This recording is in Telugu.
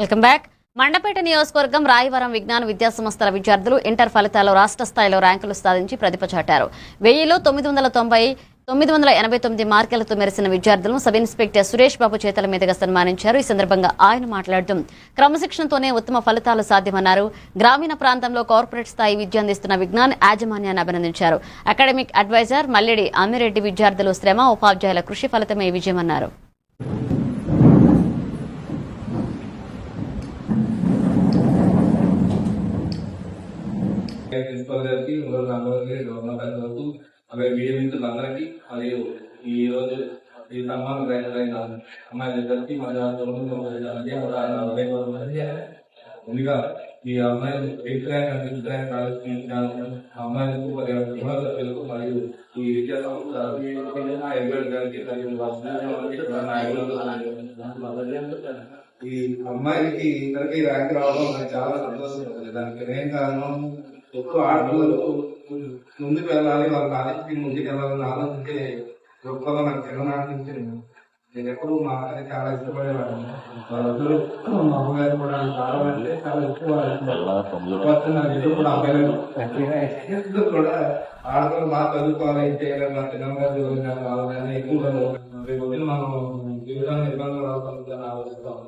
Welcome back. మండపేట నియోజకవర్గం రాయవరం విజ్ఞాన విద్యాసంస్థల విద్యార్థులు ఇంటర్ ఫలితాల్లో రాష్ట్ర స్థాయిలో ర్యాంకులు సాధించి ప్రతిభ చాటారు. 989 మార్కులతో మెరిసిన విద్యార్థులను సబ్ ఇన్స్పెక్టర్ సురేష్ బాబు చేతుల మీదుగా సన్మానించారు. ఈ సందర్భంగా ఆయన మాట్లాడుతూ క్రమశిక్షణతోనే ఉత్తమ ఫలితాలు సాధ్యమన్నారు. గ్రామీణ ప్రాంతంలో కార్పొరేట్ స్థాయి విద్య అందిస్తున్న విజ్ఞాన్ యాజమాన్యాన్ని అభినందించారు. అకాడమిక్ అడ్వైజర్ మల్లెడి అమ్మిరెడ్డి విద్యార్థులు శ్రమ ఉపాధ్యాయుల కృషి ఫలితమే విజయమన్నారు. ప్రిన్సిపల్ గారికి గవర్నమెంట్ వరకు అలాగే మీడియా మిత్రులందరికీ మరియు ఈ రోజు ఈ సన్మానం అయిన అమ్మాయిలందరికీ ముందుగా ఈ అమ్మాయిలు eighth rank and fifth rank సాధించిన అమ్మాయిలకు మరియు ఈ విద్యా సంస్థ గారికి ఈ అమ్మాయిలకి ఇద్దరికి ర్యాంక్ రావడం నాకు చాలా సంతోషం. దానికి మెయిన్ కారణం ఎక్కువ ఆడపిల్లలు ముందుకు వెళ్ళాలి, వాళ్ళ కాలేజీకి ముందుకు వెళ్ళాలని ఆలోచించే గొప్పగా నాకు చిన్ననాటి నుంచి నేను ఎప్పుడు మా అక్కడికి చాలా ఇష్టపడేవాడిని. వాళ్ళందరూ మా అమ్మగారు కూడా చాలా అంటే చాలా ఎక్కువ కూడా ఆడపిల్లలు బాగా చదువుకోవాలి, చేయాలి, మా చిన్నగారు ఎక్కువ మనం జీవితాన్ని ఇబ్బందులు ఆలోచిస్తాం.